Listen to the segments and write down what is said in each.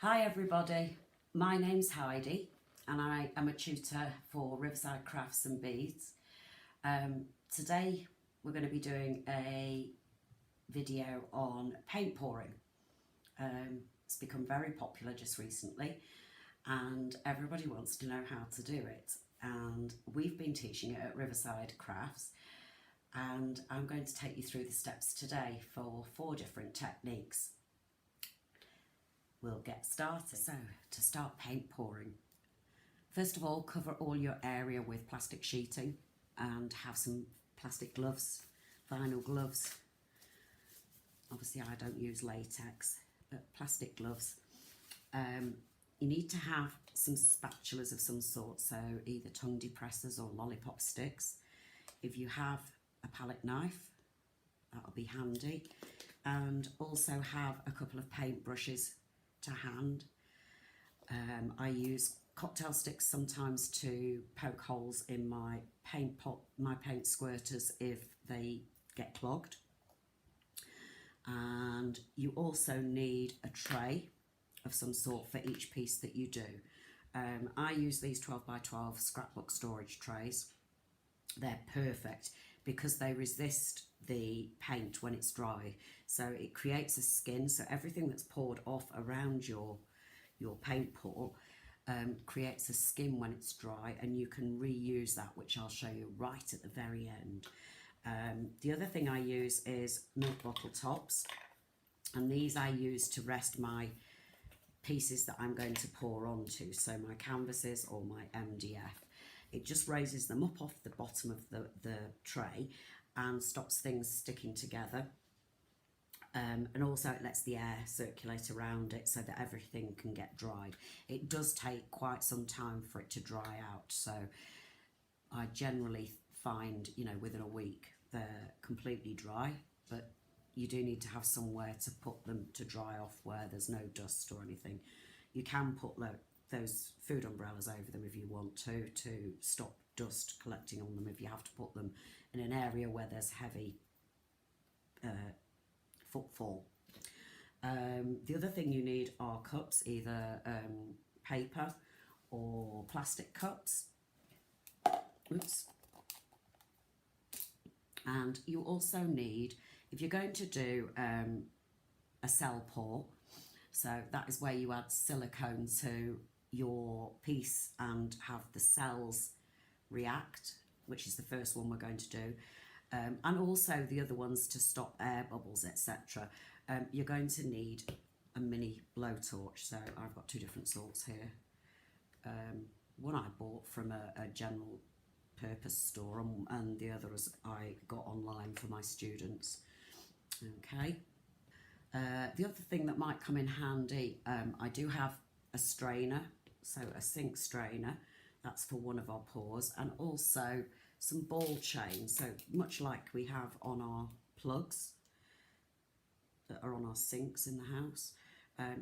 Hi everybody, my name's Heidi and I am a tutor for Riverside Crafts and Beads. Today we're going to be doing a video on paint pouring. It's become very popular just recently and everybody wants to know how to do it, and we've been teaching it at Riverside Crafts, and I'm going to take you through the steps today for 4 different techniques. We'll get started. So, to start paint pouring, first of all, cover all your area with plastic sheeting and have some plastic gloves, vinyl gloves. Obviously I don't use latex, but plastic gloves. You need to have some spatulas of some sort, so either tongue depressors or lollipop sticks. If you have a palette knife, that'll be handy, and also have a couple of paint brushes to hand. I use cocktail sticks sometimes to poke holes in my paint pot, my paint squirters if they get clogged. And you also need a tray of some sort for each piece that you do. I use these 12 by 12 scrapbook storage trays. They're perfect because they resist the paint when it's dry, so it creates a skin, so everything that's poured off around your paint pour creates a skin when it's dry, and you can reuse that, which I'll show you right at the very end. The other thing I use is milk bottle tops, and these I use to rest my pieces that I'm going to pour onto, so my canvases or my MDF. It just raises them up off the bottom of the tray and stops things sticking together. And also it lets the air circulate around it so that everything can get dried. It does take quite some time for it to dry out, so I generally find, within a week they're completely dry, but you do need to have somewhere to put them to dry off where there's no dust or anything. You can put those food umbrellas over them if you want to stop dust collecting on them if you have to put them in an area where there's heavy footfall. The other thing you need are cups, either paper or plastic cups. Oops. And you also need, if you're going to do a cell pour, so that is where you add silicone to your piece and have the cells react, which is the first one we're going to do, and also the other ones to stop air bubbles, etc. You're going to need a mini blowtorch, so I've got 2 different sorts here. One I bought from a general purpose store, and the others I got online for my students. Okay. The other thing that might come in handy, I do have a strainer, so a sink strainer, that's for one of our pours, and also some ball chain, so much like we have on our plugs that are on our sinks in the house.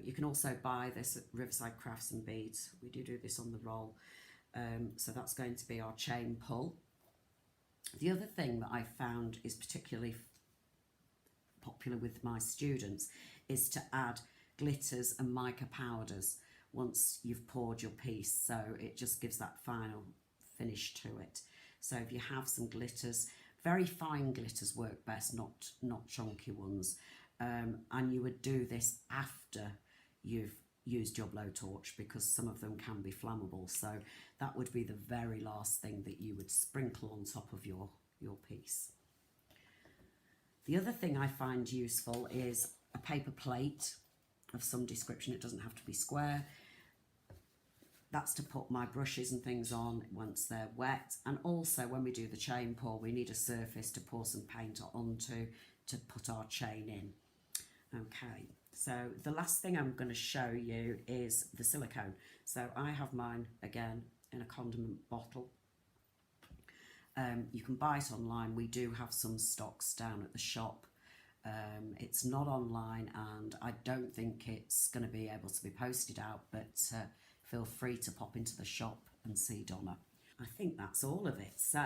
You can also buy this at Riverside Crafts and Beads. We do this on the roll, so that's going to be our chain pull. The other thing that I found is particularly popular with my students is to add glitters and mica powders once you've poured your piece, so it just gives that final finish to it. So if you have some glitters, very fine glitters work best, not chunky ones, and you would do this after you've used your blowtorch because some of them can be flammable, so that would be the very last thing that you would sprinkle on top of your piece. The other thing I find useful is a paper plate of some description. It doesn't have to be square. That's to put my brushes and things on once they're wet, and also when we do the chain pour we need a surface to pour some paint onto to put our chain in. Okay, so the last thing I'm going to show you is the silicone. So I have mine again in a condiment bottle. You can buy it online. We do have some stocks down at the shop. It's not online, and I don't think it's going to be able to be posted out, but feel free to pop into the shop and see Donna. I think that's all of it. So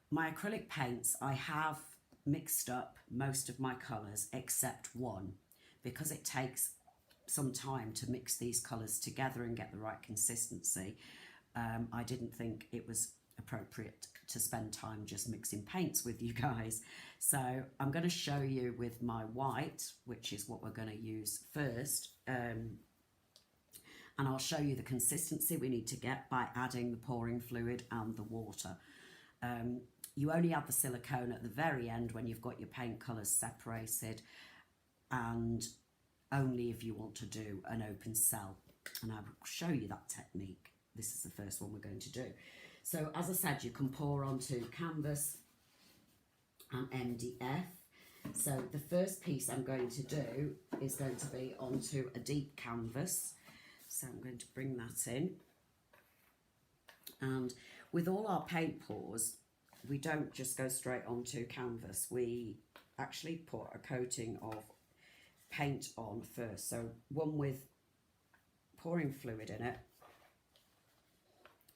my acrylic paints, I have mixed up most of my colours except one, because it takes some time to mix these colours together and get the right consistency, I didn't think it was appropriate to spend time just mixing paints with you guys. So I'm going to show you with my white, which is what we're going to use first, and I'll show you the consistency we need to get by adding the pouring fluid and the water. You only add the silicone at the very end when you've got your paint colours separated, and only if you want to do an open cell, and I will show you that technique. This is the first one we're going to do. So as I said, you can pour onto canvas and MDF. So the first piece I'm going to do is going to be onto a deep canvas. So I'm going to bring that in. And with all our paint pours, we don't just go straight onto canvas. We actually put a coating of paint on first. So one with pouring fluid in it,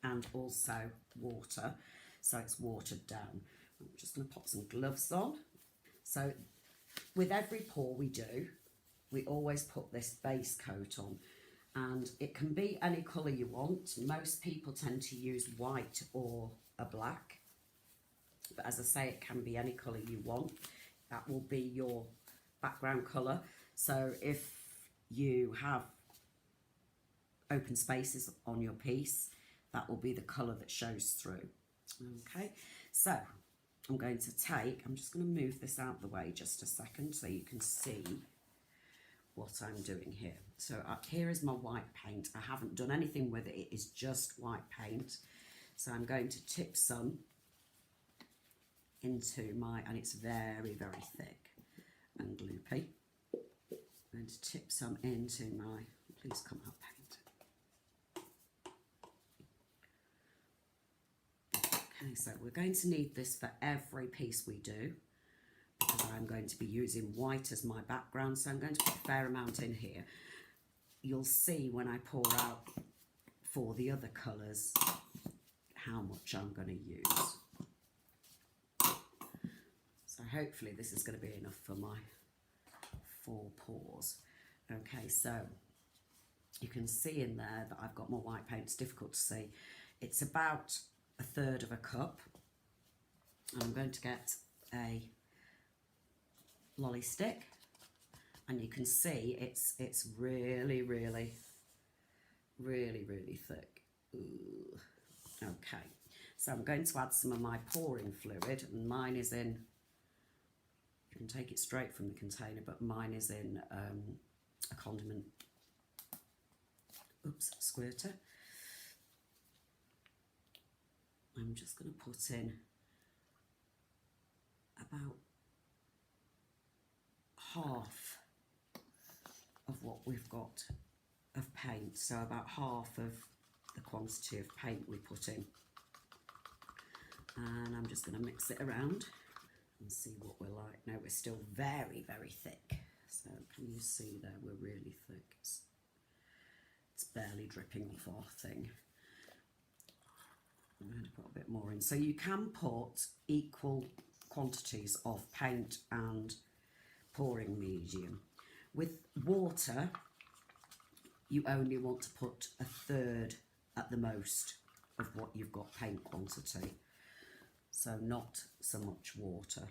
and also water, so it's watered down. I'm just going to pop some gloves on. So with every pour we do, we always put this base coat on, and it can be any colour you want. Most people tend to use white or a black, but as I say, it can be any colour you want. That will be your background colour. So if you have open spaces on your piece, that will be the colour that shows through. Okay, so I'm going to I'm just going to move this out of the way just a second so you can see what I'm doing here. So here is my white paint. I haven't done anything with it, it is just white paint. So I'm going to tip some into my, and it's very, very thick and gloopy. I'm going to tip some into my, please come out, paint. Okay, so we're going to need this for every piece we do, because I'm going to be using white as my background, so I'm going to put a fair amount in here. You'll see when I pour out for the other colours how much I'm going to use. So hopefully this is going to be enough for my 4 pours. Okay, so you can see in there that I've got more white paint. It's difficult to see. It's about 1/3 of a cup. And I'm going to get a lolly stick, and you can see it's really, really, really, really thick. Ooh. Okay, so I'm going to add some of my pouring fluid, and mine is in, you can take it straight from the container, but mine is in a condiment, squirter. I'm just going to put in about half of what we've got of paint, so about half of the quantity of paint we put in, and I'm just going to mix it around and see what we're like. Now we're still very, very thick, so can you see there, we're really thick. It's barely dripping off our thing. I'm going to put a bit more in. So you can put equal quantities of paint and pouring medium. With water, you only want to put 1/3 at the most of what you've got paint quantity. So not so much water.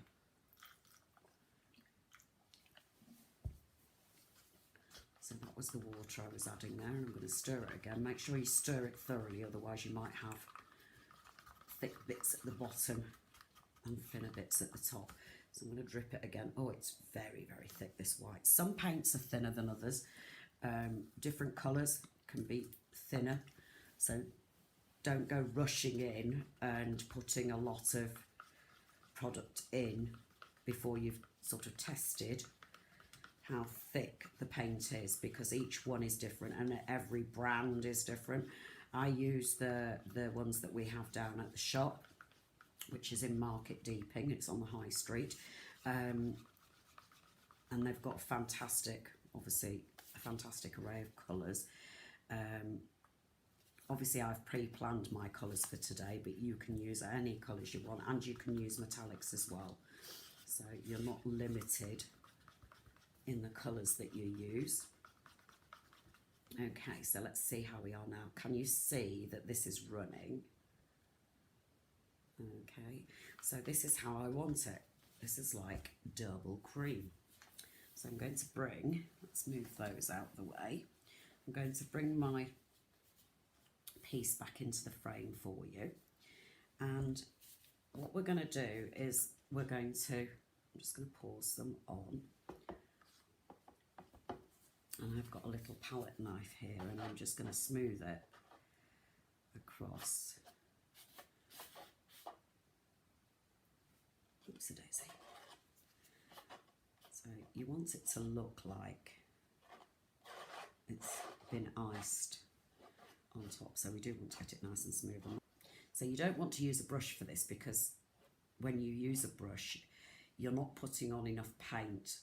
So that was the water I was adding there. I'm going to stir it again. Make sure you stir it thoroughly, otherwise you might have thick bits at the bottom and thinner bits at the top. So I'm going to drip it again. Oh, it's very, very thick, this white. Some paints are thinner than others. Different colours can be thinner. So don't go rushing in and putting a lot of product in before you've sort of tested how thick the paint is, because each one is different and every brand is different. I use the ones that we have down at the shop, which is in Market Deeping. It's on the high street, and they've got fantastic, obviously a fantastic array of colours. Obviously I've pre-planned my colours for today, but you can use any colours you want, and you can use metallics as well, so you're not limited in the colours that you use. Okay, so let's see how we are now. Can you see that this is running? Okay, so this is how I want it. This is like double cream. So I'm going to bring, let's move those out of the way. I'm going to bring my piece back into the frame for you. And what we're going to do is we're going to, I'm just going to pour some on. And I've got a little palette knife here and I'm just going to smooth it across. Oopsie daisy. So you want it to look like it's been iced on top, so we do want to get it nice and smooth. So you don't want to use a brush for this, because when you use a brush you're not putting on enough paint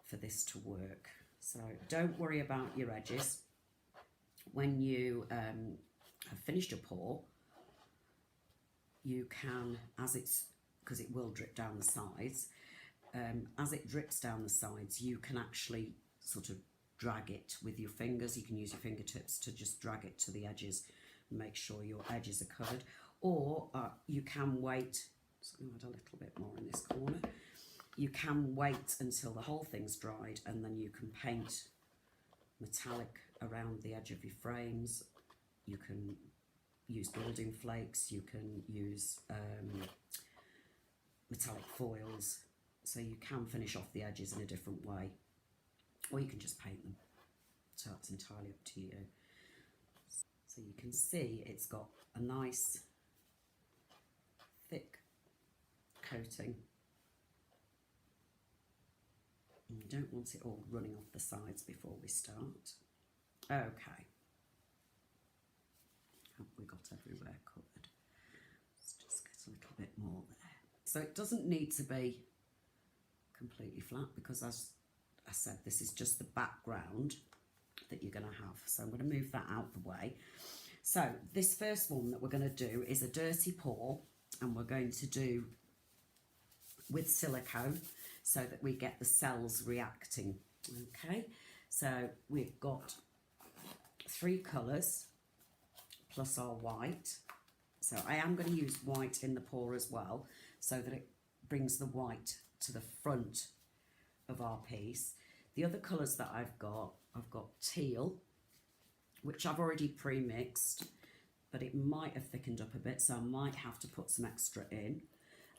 for this to work. So don't worry about your edges. When you have finished your pour, you can, as it's, because it will drip down the sides, as it drips down the sides you can actually sort of drag it with your fingers. You can use your fingertips to just drag it to the edges and make sure your edges are covered. Or you can wait, just going to add a little bit more in this corner. You can wait until the whole thing's dried and then you can paint metallic around the edge of your frames. You can use building flakes, you can use metallic foils, so you can finish off the edges in a different way, or you can just paint them, so it's entirely up to you. So you can see it's got a nice thick coating. And you don't want it all running off the sides before we start. Okay, have we got everywhere covered? Let's just get a little bit more there. So it doesn't need to be completely flat, because as I said, this is just the background that you're going to have. So I'm going to move that out the way. So this first one that we're going to do is a dirty pour, and we're going to do with silicone so that we get the cells reacting. Okay, so we've got 3 colours plus our white. So I am going to use white in the pour as well, so that it brings the white to the front of our piece. The other colours that I've got teal, which I've already pre-mixed, but it might have thickened up a bit, so I might have to put some extra in.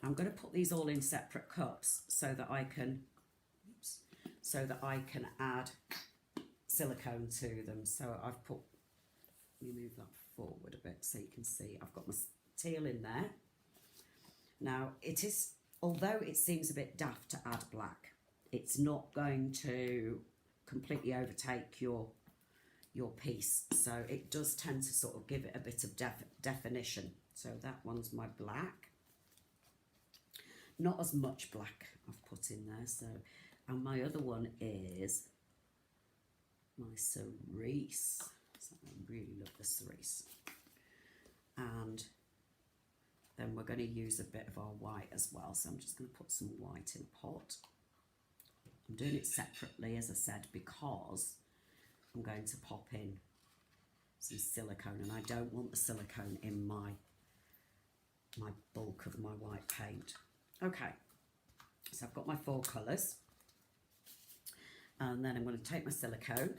I'm going to put these all in separate cups so that I can, add silicone to them. So I've put, let me move that forward a bit so you can see I've got my teal in there. Now it is, although it seems a bit daft to add black, it's not going to completely overtake your piece, so it does tend to sort of give it a bit of definition. So that one's my black. Not as much black I've put in there, so, and my other one is my cerise. So I really love the cerise. And then we're going to use a bit of our white as well, so I'm just going to put some white in a pot. I'm doing it separately, as I said, because I'm going to pop in some silicone, and I don't want the silicone in my bulk of my white paint. Okay, so I've got my 4 colours, and then I'm going to take my silicone.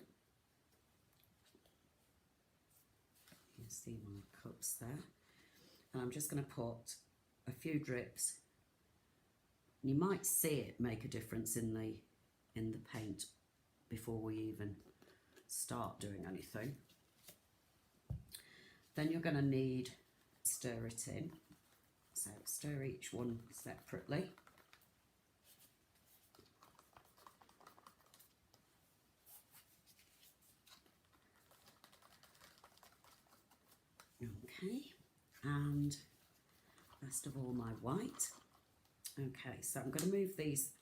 You see my cups there, and I'm just going to put a few drips. You might see it make a difference in the paint before we even start doing anything. Then you're going to need stir it in. So stir each one separately. Okay, and rest of all my white. Okay, so I'm going to move these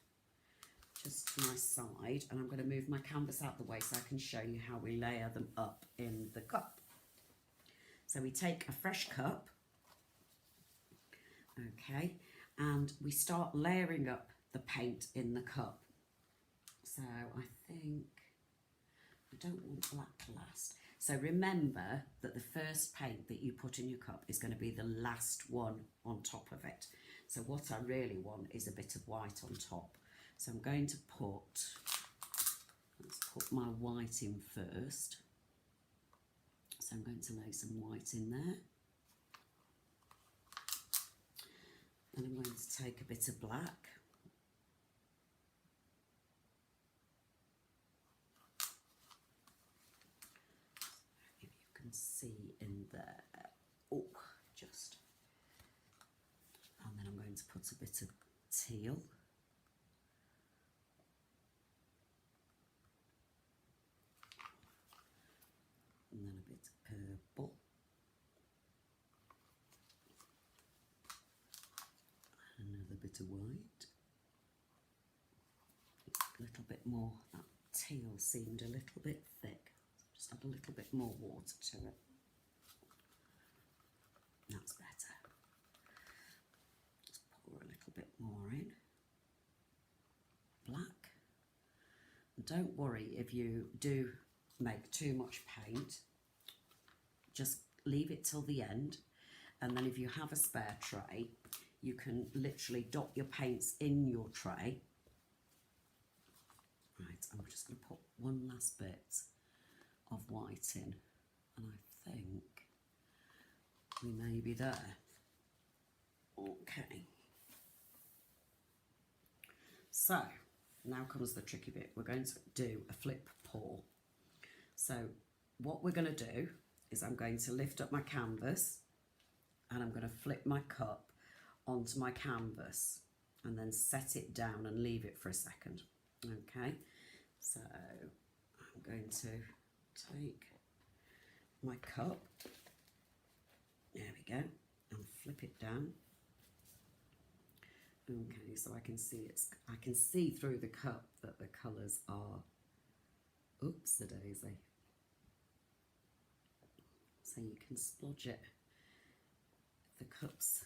just to my side, and I'm going to move my canvas out the way so I can show you how we layer them up in the cup. So we take a fresh cup, okay, and we start layering up the paint in the cup. So I think I don't want black last. So remember that the first paint that you put in your cup is going to be the last one on top of it. So what I really want is a bit of white on top. So I'm going to let's put my white in first. So I'm going to lay some white in there. And I'm going to take a bit of black. If you can see in there, oh, just. And then I'm going to put a bit of teal. And then a bit of purple. And another bit of white. A little bit more. That teal seemed a little bit thick. Just add a little bit more water to it. That's better. Just pour a little bit more in. Black. And don't worry if you do make too much paint. Just leave it till the end, and then if you have a spare tray, you can literally dot your paints in your tray. Right, I'm just going to put one last bit of white in, and I think we may be there. Okay. So now comes the tricky bit. We're going to do a flip pour. So what we're going to do is I'm going to lift up my canvas and I'm going to flip my cup onto my canvas and then set it down and leave it for a second. Okay, so I'm going to take my cup, there we go, and flip it down. Okay, so I can see through the cup that the colours are, oops, the daisy. So you can splodge it. The cup's,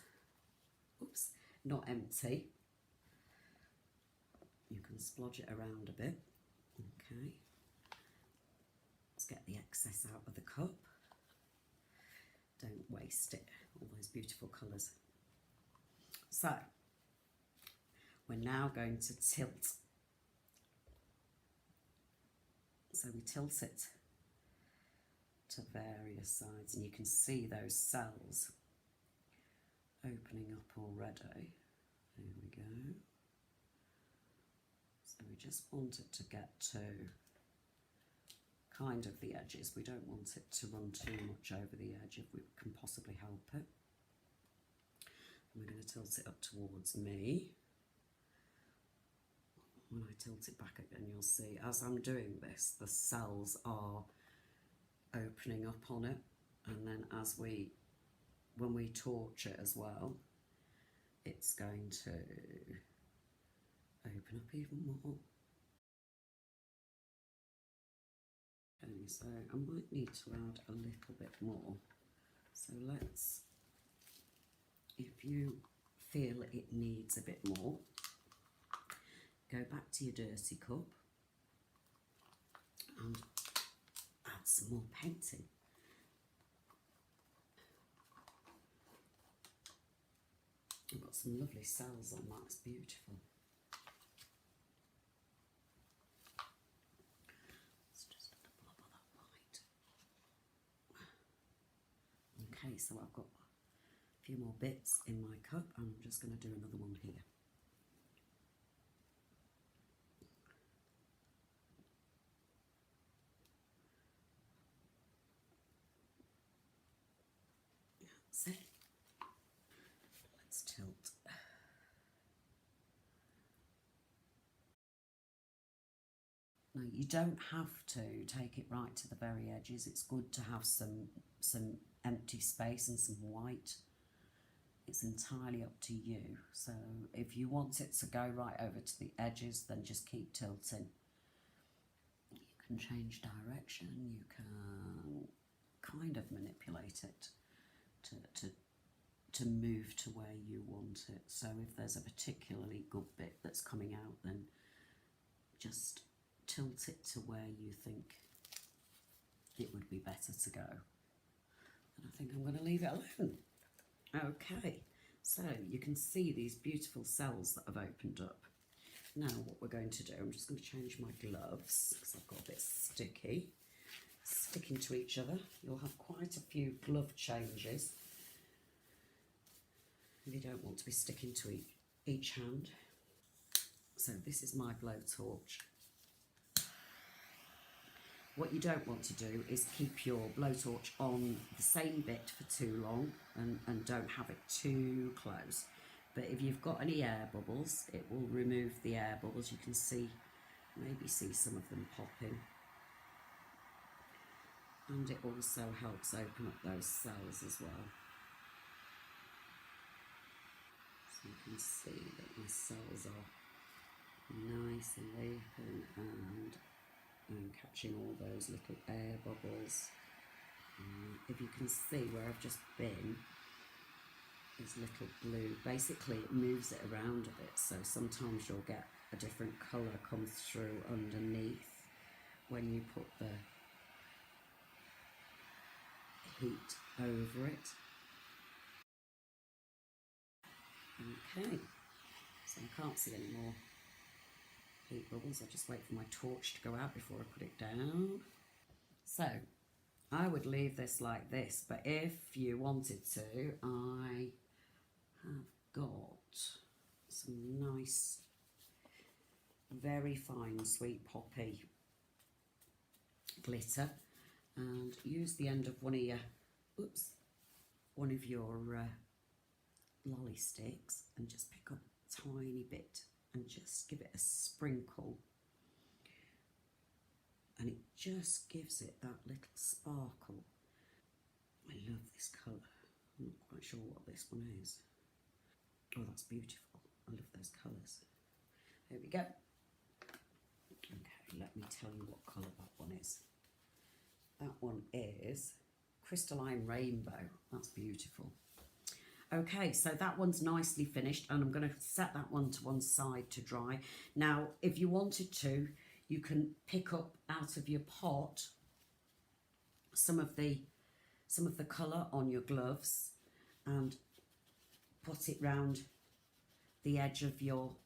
oops, not empty. You can splodge it around a bit. Okay. Let's get the excess out of the cup. Don't waste it, all those beautiful colours. So, we're now going to tilt. So we tilt it to various sides, and you can see those cells opening up already. There we go. So we just want it to get to kind of the edges. We don't want it to run too much over the edge if we can possibly help it. And we're going to tilt it up towards me. When I tilt it back again, you'll see as I'm doing this, the cells are opening up on it, and then when we torch it as well, it's going to open up even more. Okay, so I might need to add a little bit more. So let's, if you feel it needs a bit more, go back to your dirty cup and add some more painting. I've got some lovely cells on that, it's beautiful. Let's just add a blob of that white. Okay, so I've got a few more bits in my cup, and I'm just going to do another one here. That's it. Let's tilt. Now you don't have to take it right to the very edges. It's good to have some empty space and some white. It's entirely up to you. So if you want it to go right over to the edges, then just keep tilting. You can change direction. You can kind of manipulate it to move to where you want it. So if there's a particularly good bit that's coming out, then just tilt it to where you think it would be better to go. And I think I'm going to leave it alone. Okay, so you can see these beautiful cells that have opened up. Now what we're going to do, I'm just going to change my gloves because I've got a bit sticky. Sticking to each other. You'll have quite a few glove changes if you don't want to be sticking to each hand. So this is my blowtorch. What you don't want to do is keep your blowtorch on the same bit for too long and don't have it too close. But if you've got any air bubbles, it will remove the air bubbles. You can see, maybe see some of them popping. And it also helps open up those cells as well. So you can see that my cells are nice and open and catching all those little air bubbles. If you can see where I've just been, is little blue. Basically it moves it around a bit, so sometimes you'll get a different colour come through underneath when you put the heat over it. Okay, so I can't see any more heat bubbles. I'll just wait for my torch to go out before I put it down. So I would leave this like this, but if you wanted to, I have got some nice, very fine sweet poppy glitter, and use the end of one of your lolly sticks and just pick up a tiny bit and just give it a sprinkle, and it just gives it that little sparkle. I love this colour. I'm not quite sure what this one is. Oh, that's beautiful. I love those colours. There we go. Okay, let me tell you what colour that one is. That one is Crystalline Rainbow. That's beautiful. Okay, so that one's nicely finished, and I'm going to set that one to one side to dry. Now, if you wanted to, you can pick up out of your pot some of the colour on your gloves and put it round the edge of your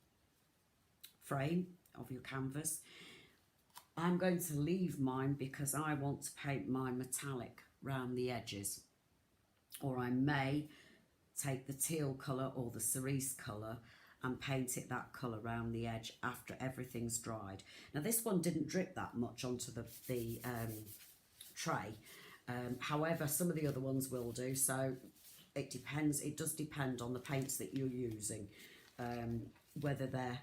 frame, of your canvas. I'm going to leave mine because I want to paint mine metallic round the edges, or I may take the teal colour or the cerise colour and paint it that colour around the edge after everything's dried. Now this one didn't drip that much onto the tray, however some of the other ones will do, so it depends. It does depend on the paints that you're using, whether they're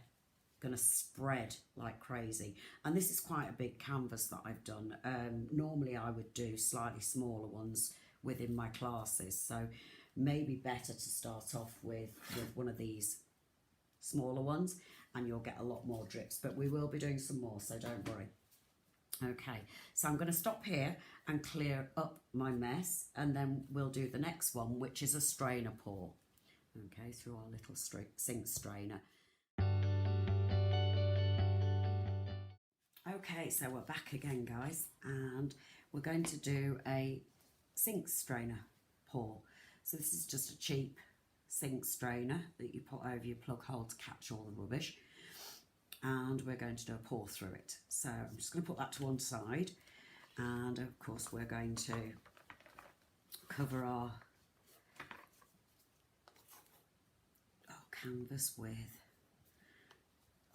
going to spread like crazy. And this is quite a big canvas that I've done. Normally I would do slightly smaller ones within my classes, so maybe better to start off with one of these smaller ones and you'll get a lot more drips, but we will be doing some more, so don't worry. Okay, so I'm going to stop here and clear up my mess, and then we'll do the next one, which is a strainer pour. Okay, through our little sink strainer. Okay, so we're back again, guys, and we're going to do a sink strainer pour. So this is just a cheap sink strainer that you put over your plug hole to catch all the rubbish, and we're going to do a pour through it. So I'm just going to put that to one side, and of course we're going to cover our canvas with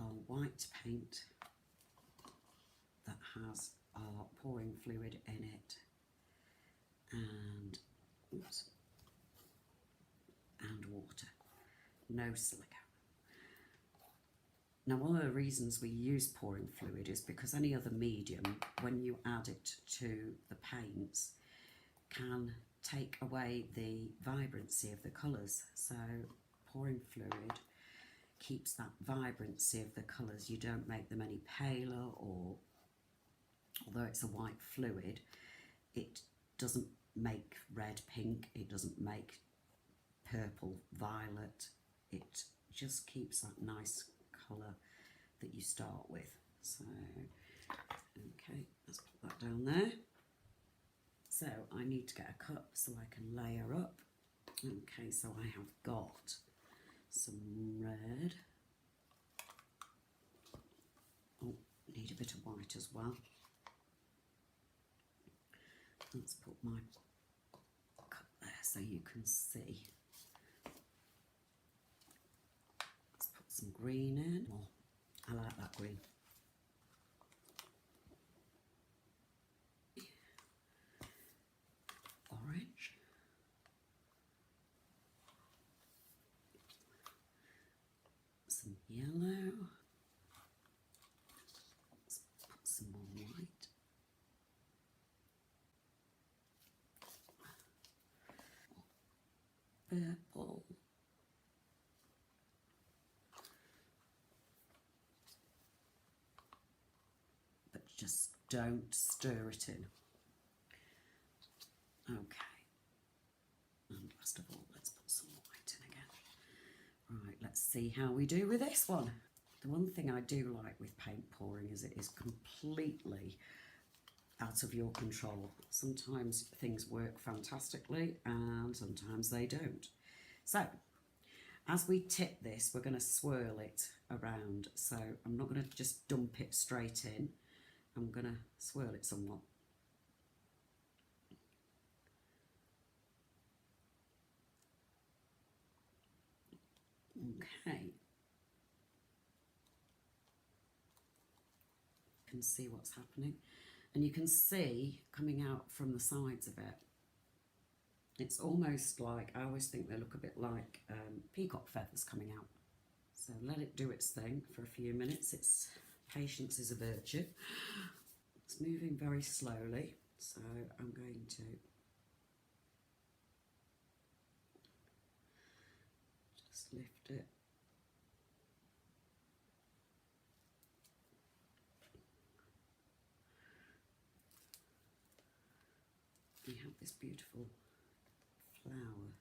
our white paint that has our pouring fluid in it, and water, no silicone. Now one of the reasons we use pouring fluid is because any other medium, when you add it to the paints, can take away the vibrancy of the colours. So pouring fluid keeps that vibrancy of the colours. You don't make them any paler, or although it's a white fluid, it doesn't make red pink, it doesn't make purple violet, it just keeps that nice colour that you start with. So okay, let's put that down there. So I need to get a cup so I can layer up. Okay, so I have got some red. Oh, need a bit of white as well. Let's put my cup there so you can see. Let's put some green in. Oh, I like that green. Orange. Some yellow. Let's put some more white. Purple. But just don't stir it in. Okay. And last of all, let's put some white in again. Right, let's see how we do with this one. The one thing I do like with paint pouring is it is completely out of your control. Sometimes things work fantastically and sometimes they don't. So, as we tip this, we're going to swirl it around. So I'm not going to just dump it straight in. I'm going to swirl it somewhat. Okay. You can see what's happening. And you can see coming out from the sides of it, it's almost like, I always think they look a bit like peacock feathers coming out. So let it do its thing for a few minutes. Patience is a virtue. It's moving very slowly, so I'm going to just lift it. We have this beautiful flower.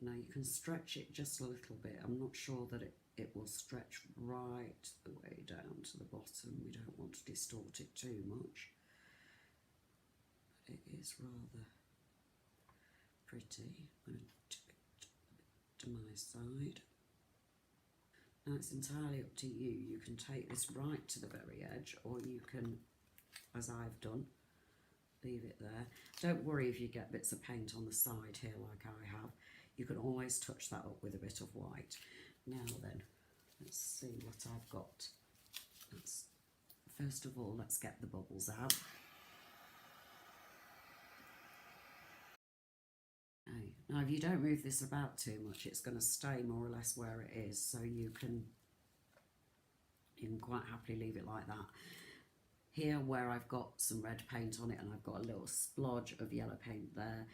Now you can stretch it just a little bit. I'm not sure that it will stretch right the way down to the bottom. We don't want to distort it too much. But it is rather pretty. I'm going to tip it a bit to my side. Now it's entirely up to you. You can take this right to the very edge, or you can, as I've done, leave it there. Don't worry if you get bits of paint on the side here like I have. You can always touch that up with a bit of white. Now then, let's see what I've got. First of all, let's get the bubbles out. Okay. Now if you don't move this about too much, it's going to stay more or less where it is, so you can quite happily leave it like that. Here where I've got some red paint on it and I've got a little splodge of yellow paint there,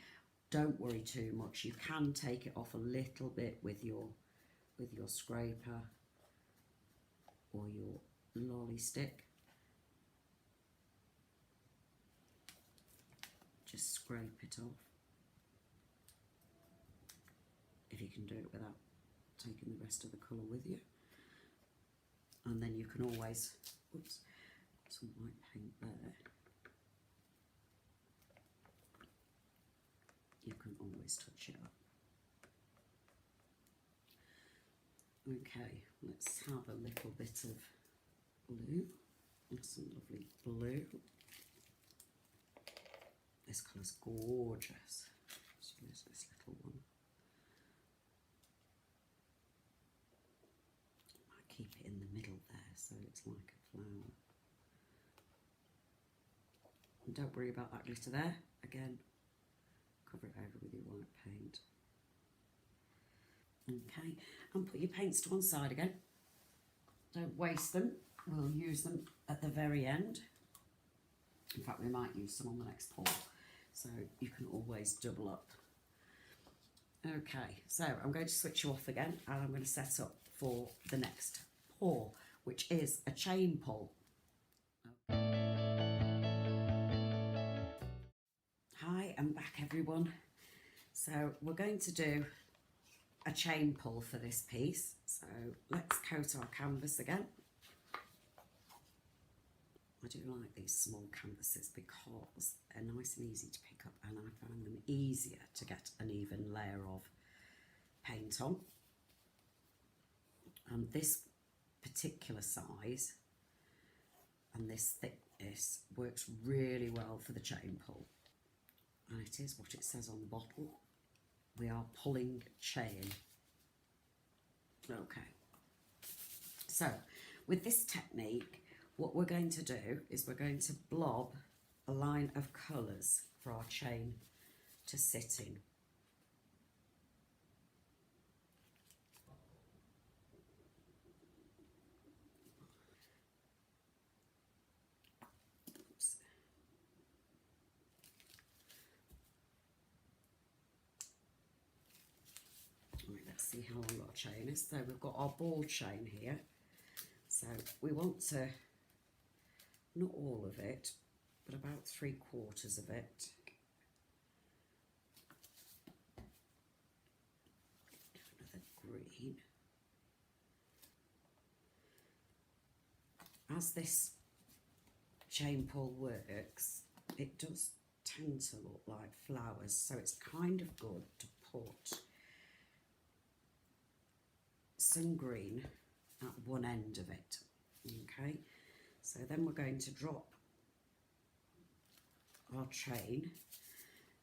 don't worry too much. You can take it off a little bit with your scraper or your lolly stick. Just scrape it off. If you can do it without taking the rest of the colour with you. And then you can always, oops, some white paint there. You can always touch it up. Okay, let's have a little bit of blue. Some lovely blue. This colour's gorgeous. So there's this little one. I might keep it in the middle there so it's like a flower. And don't worry about that glitter there. Again, cover it over with your white paint. Okay, and put your paints to one side again. Don't waste them. We'll use them at the very end. In fact, we might use some on the next pour. So you can always double up. Okay, so I'm going to switch you off again and I'm going to set up for the next pour, which is a chain pull. Hi, I'm back everyone. So we're going to do a chain pull for this piece. So let's coat our canvas again. I do like these small canvases because they're nice and easy to pick up, and I find them easier to get an even layer of paint on. And this particular size and this thickness works really well for the chain pull, and it is what it says on the bottle. We are pulling chain. Okay, so with this technique, what we're going to do is we're going to blob a line of colours for our chain to sit in. Oops. Right, let's see how long our chain is. So we've got our ball chain here. So we want to, not all of it, but about 3/4 of it. Another green. As this chain pull works, it does tend to look like flowers, so it's kind of good to put some green at one end of it. Okay, so then we're going to drop our chain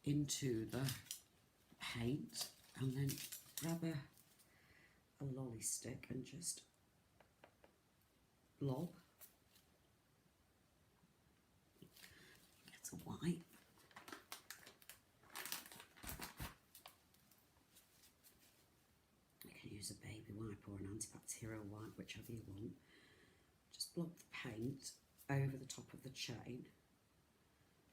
into the paint and then grab a lolly stick and just blob. Get a wipe. You can use a baby wipe or an antibacterial wipe, whichever you want. Just blob the paint over the top of the chain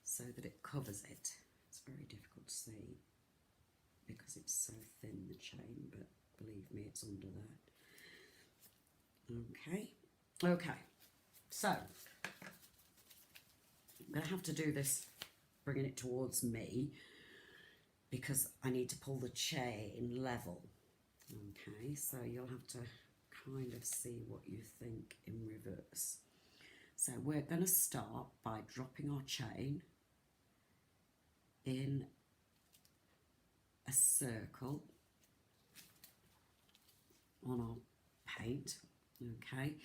so that it covers it. It's very difficult to see because it's so thin, the chain, but believe me, it's under there. Okay, so I'm going to have to do this bringing it towards me because I need to pull the chain level. Okay, so you'll have to kind of see what you think in reverse. So we're going to start by dropping our chain in a circle on our paint, okay,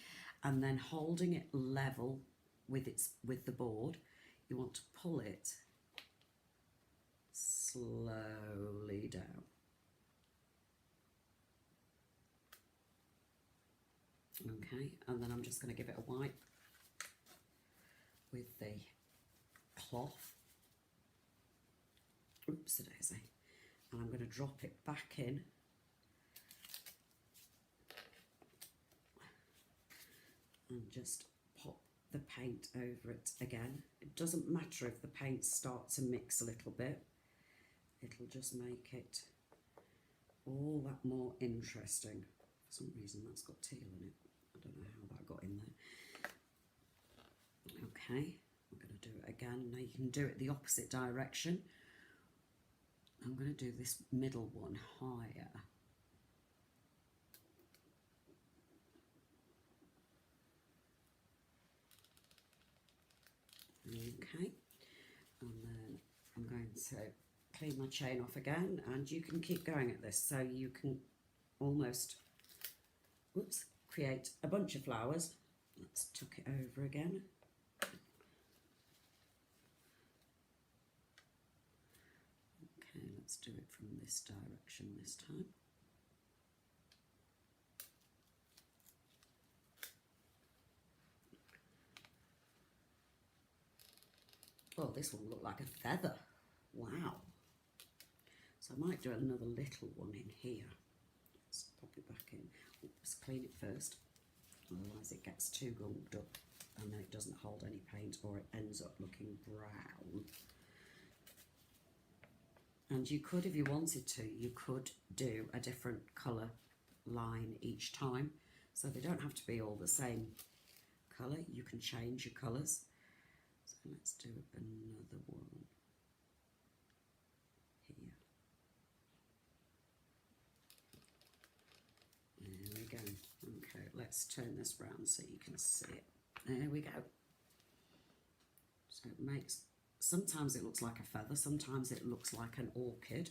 and then holding it level with the board, you want to pull it slowly down. Okay, and then I'm just going to give it a wipe with the cloth. Oops, a daisy. And I'm going to drop it back in. And just pop the paint over it again. It doesn't matter if the paint starts to mix a little bit. It'll just make it all that more interesting. For some reason that's got teal in it. I don't know how that got in there. Okay, I'm going to do it again. Now you can do it the opposite direction. I'm going to do this middle one higher. Okay, and then I'm going to clean my chain off again, and you can keep going at this, so you can almost, whoops, create a bunch of flowers. Let's tuck it over again. Okay, let's do it from this direction this time. Oh, this one looked like a feather. Wow. So I might do another little one in here. Let's pop it back in. Let's clean it first, otherwise it gets too gummed up and then it doesn't hold any paint, or it ends up looking brown. And you could, if you wanted to, you could do a different colour line each time. So they don't have to be all the same colour. You can change your colours. So let's do another one here. There we go. Okay, let's turn this round so you can see it. There we go. So it makes, sometimes it looks like a feather, sometimes it looks like an orchid,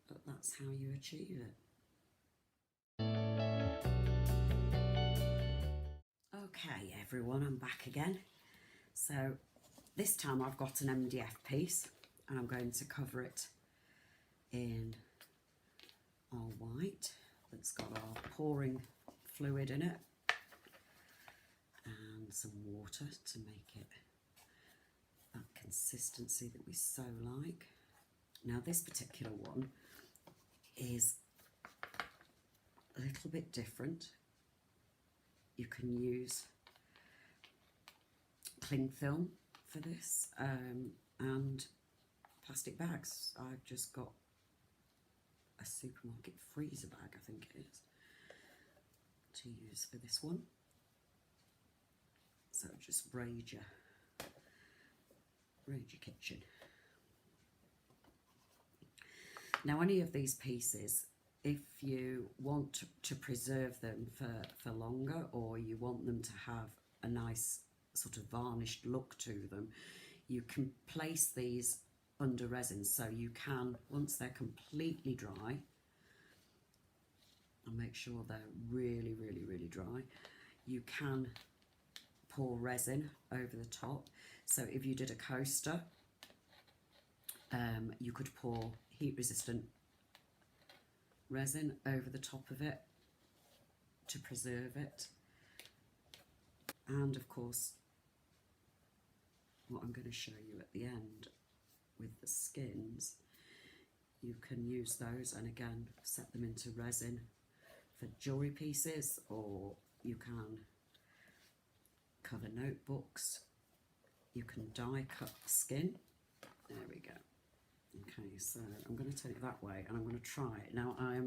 but that's how you achieve it. Okay everyone, I'm back again. So this time I've got an MDF piece and I'm going to cover it in our white that's got our pouring fluid in it and some water to make it that consistency that we so like. Now this particular one is a little bit different. You can use cling film for this and plastic bags. I've just got a supermarket freezer bag, I think it is, to use for this one. So just raid your kitchen. Now any of these pieces, if you want to preserve them for longer, or you want them to have a nice sort of varnished look to them, you can place these under resin. So you can, once they're completely dry, and make sure they're really, really, really dry, you can pour resin over the top. So if you did a coaster, you could pour heat resistant resin over the top of it to preserve it. And of course, what I'm going to show you at the end with the skins, you can use those and again set them into resin for jewellery pieces, or you can cover notebooks. You can die cut the skin. There we go. Okay, so I'm going to take it that way and I'm going to try it. Now I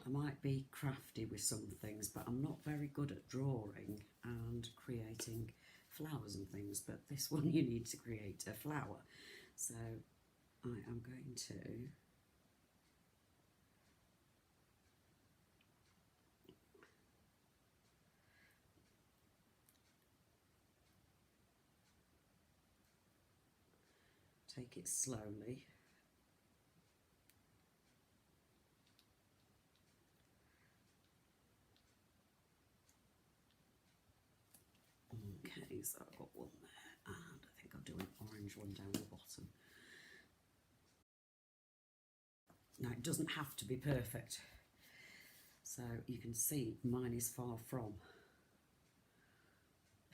might be crafty with some things, but I'm not very good at drawing and creating flowers and things, but this one you need to create a flower. So I am going to take it slowly. Okay, so I've got one there, and I think I'll do an orange one down the bottom. Now it doesn't have to be perfect, so you can see mine is far from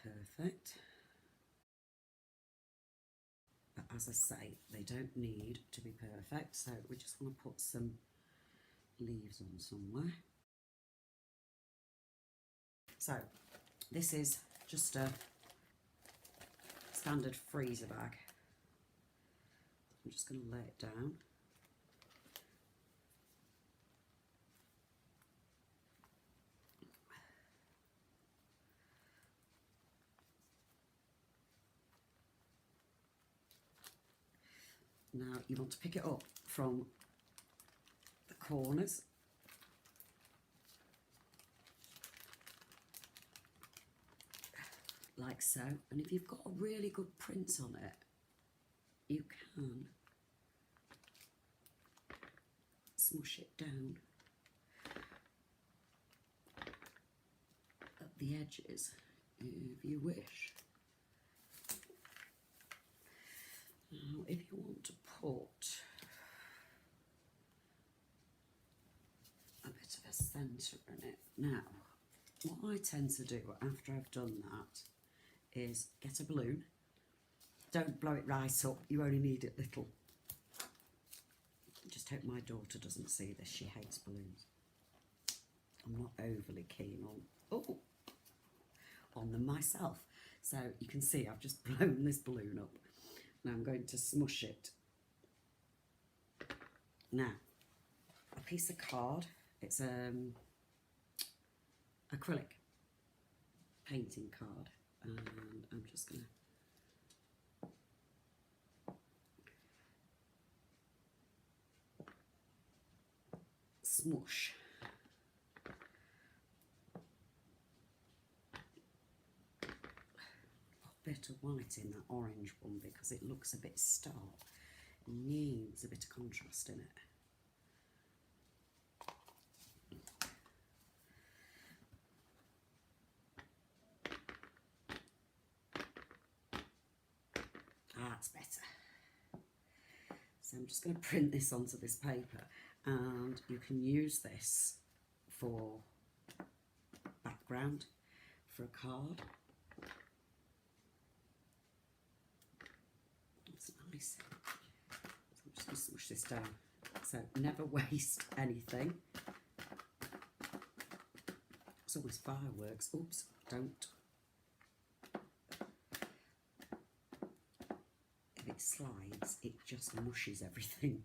perfect. But as I say, they don't need to be perfect, so we just want to put some leaves on somewhere. So this is just a standard freezer bag. I'm just going to lay it down. Now you want to pick it up from the corners. Like so, and if you've got a really good print on it, you can smush it down at the edges if you wish. Now if you want to put a bit of a centre in it, now what I tend to do after I've done that is get a balloon. Don't blow it right up, you only need it little. Just hope my daughter doesn't see this, she hates balloons. I'm not overly keen on them myself. So you can see I've just blown this balloon up. Now I'm going to smush it. Now, a piece of card, it's acrylic painting card, and I'm just going to smush. bit of white in that orange one because it looks a bit stark. It needs a bit of contrast in it. That's better. So I'm just going to print this onto this paper, and you can use this for background for a card. That's nice. So I'm just going to smush this down. So never waste anything. It's almost fireworks. Oops, don't. If it slides, it just mushes everything.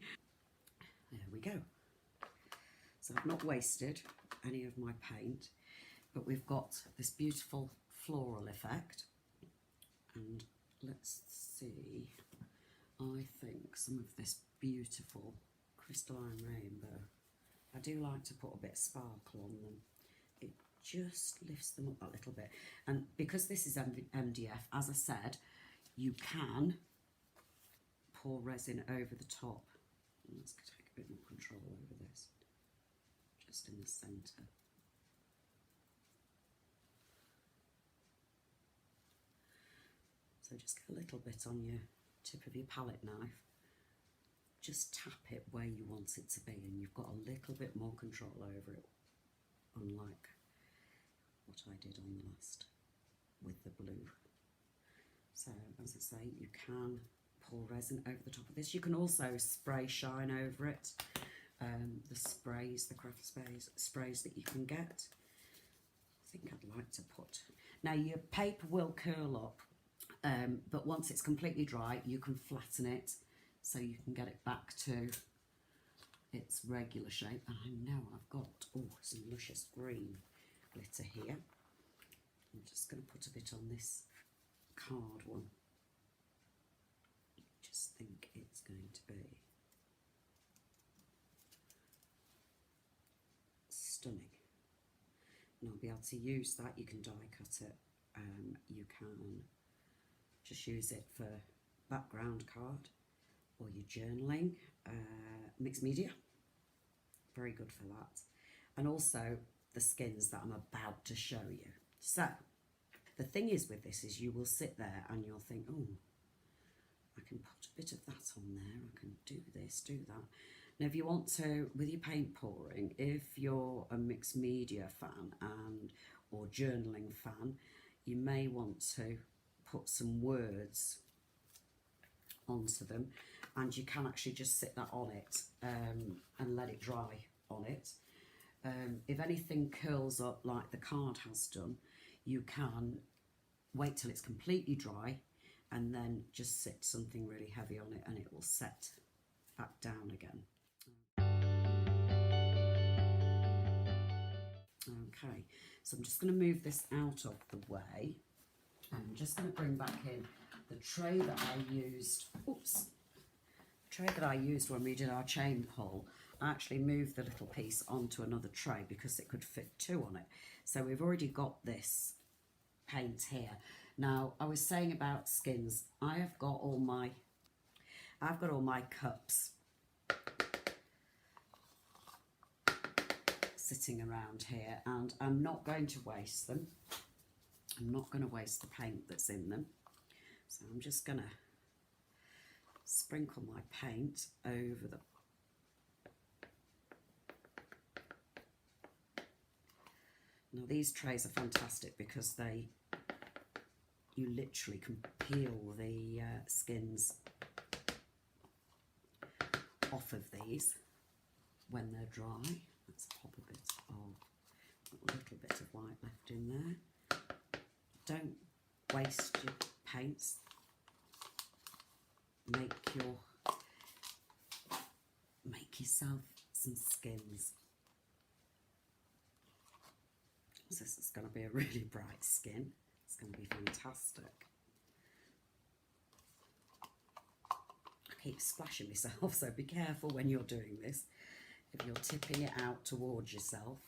There we go. So I've not wasted any of my paint, but we've got this beautiful floral effect. And let's see, I think some of this beautiful crystalline rainbow, I do like to put a bit of sparkle on them. It just lifts them up a little bit. And because this is MDF, as I said, you can pour resin over the top. Let's take a bit more control over this, just in the centre. So just get a little bit on your tip of your palette knife. Just tap it where you want it to be, and you've got a little bit more control over it, unlike what I did on the last with the blue. So as I say, you can pour resin over the top of this. You can also spray shine over it. The sprays, the craft sprays that you can get. I think I'd like to put. Now your paper will curl up, but once it's completely dry, you can flatten it so you can get it back to its regular shape. And I know I've got some luscious green glitter here. I'm just going to put a bit on this card one. I just think it's going to be stunning. And I'll be able to use that. You can die cut it. You can just use it for background card or your journaling, mixed media. Very good for that. And also the skins that I'm about to show you. So the thing is with this is you will sit there and you'll think, oh, I can put a bit of that on there. I can do this, do that. Now, if you want to, with your paint pouring, if you're a mixed media fan or journaling fan, you may want to put some words onto them, and you can actually just sit that on it and let it dry on it. If anything curls up like the card has done, you can wait till it's completely dry and then just sit something really heavy on it, and it will set back down again. Okay, so I'm just going to move this out of the way. I'm just going to bring back in the tray that I used. Oops. The tray that I used when we did our chain pull. I actually moved the little piece onto another tray because it could fit two on it. So we've already got this paint here. Now, I was saying about skins. I've got all my cups sitting around here, and I'm not going to waste them. I'm not going to waste the paint that's in them. So I'm just going to sprinkle my paint over the Now these trays are fantastic because you literally can peel the skins off of these when they're dry. Let's pop a little bit of white left in there. Don't waste your paints. Make yourself some skins. So this is going to be a really bright skin. It's going to be fantastic. I keep splashing myself, so be careful when you're doing this. If you're tipping it out towards yourself,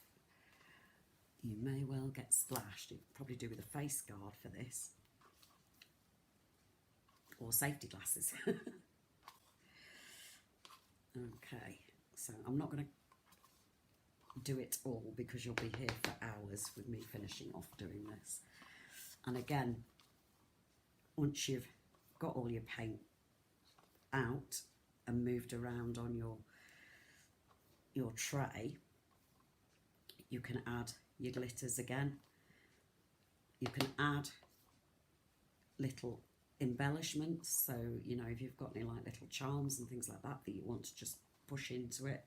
you may well get splashed. You probably do with a face guard for this. or safety glasses. Okay, so I'm not going to do it all because you'll be here for hours with me finishing off doing this. And again, once you've got all your paint out and moved around on your tray, you can add your glitters again. You can add little embellishments, so you know, if you've got any like little charms and things like that that you want to just push into it,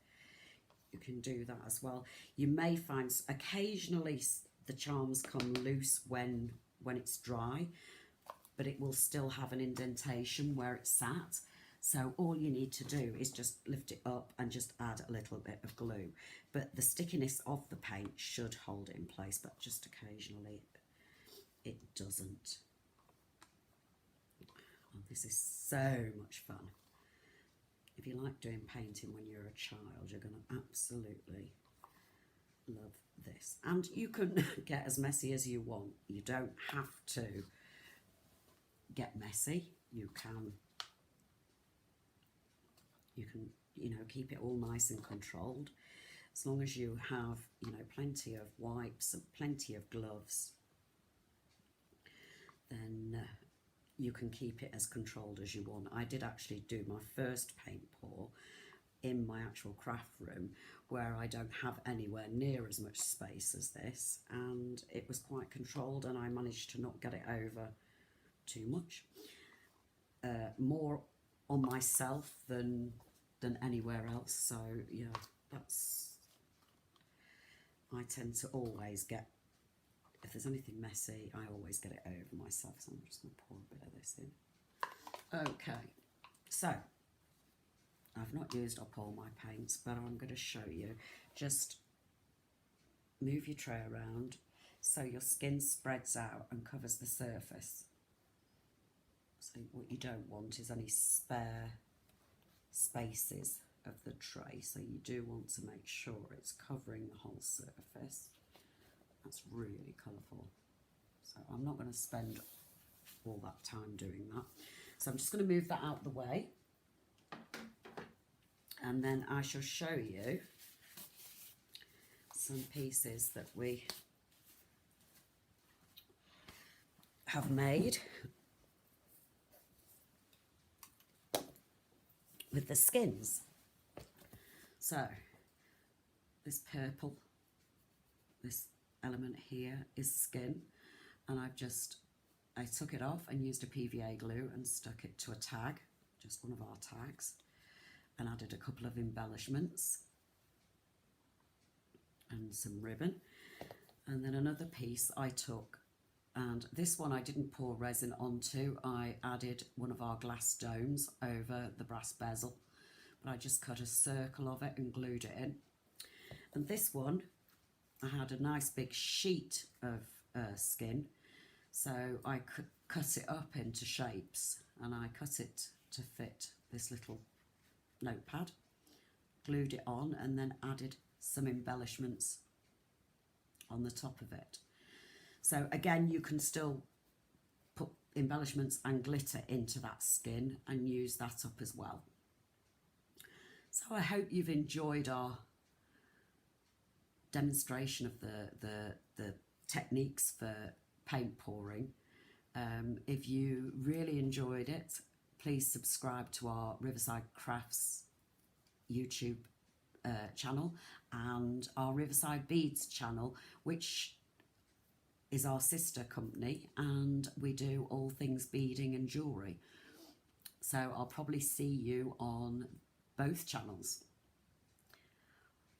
you can do that as well. You may find occasionally the charms come loose when it's dry, but it will still have an indentation where it's sat. So all you need to do is just lift it up and just add a little bit of glue. But the stickiness of the paint should hold it in place, but just occasionally it doesn't. Oh, this is so much fun. If you like doing painting when you're a child, you're going to absolutely love this. And you can get as messy as you want. You don't have to get messy. You can, you know, keep it all nice and controlled. As long as you have, you know, plenty of wipes and plenty of gloves, then you can keep it as controlled as you want. I did actually do my first paint pour in my actual craft room where I don't have anywhere near as much space as this, and it was quite controlled and I managed to not get it over too much. More on myself than anywhere else, so yeah, I tend to always get, if there's anything messy, I always get it over myself, so I'm just going to pour a bit of this in. Okay, so I've not used up all my paints, but I'm going to show you. Just move your tray around so your skin spreads out and covers the surface. So what you don't want is any spare spaces of the tray, so you do want to make sure it's covering the whole surface. That's really colourful. So I'm not going to spend all that time doing that. So I'm just going to move that out the way. And then I shall show you some pieces that we have made with the skins. So this purple, this element here is skin, and I took it off and used a PVA glue and stuck it to a tag, just one of our tags, and added a couple of embellishments and some ribbon. And then another piece I took, and this one I didn't pour resin onto, I added one of our glass domes over the brass bezel, but I just cut a circle of it and glued it in. And this one, I had a nice big sheet of skin, so I cut it up into shapes, and I cut it to fit this little notepad, glued it on, and then added some embellishments on the top of it. So again, you can still put embellishments and glitter into that skin and use that up as well. So I hope you've enjoyed our demonstration of the techniques for paint pouring. If you really enjoyed it, please subscribe to our Riverside Crafts YouTube channel and our Riverside Beads channel, which is our sister company, and we do all things beading and jewellery. So I'll probably see you on both channels.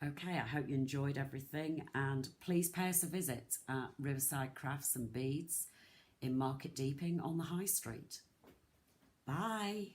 Okay, I hope you enjoyed everything, and please pay us a visit at Riverside Crafts and Beads in Market Deeping on the High Street. Bye.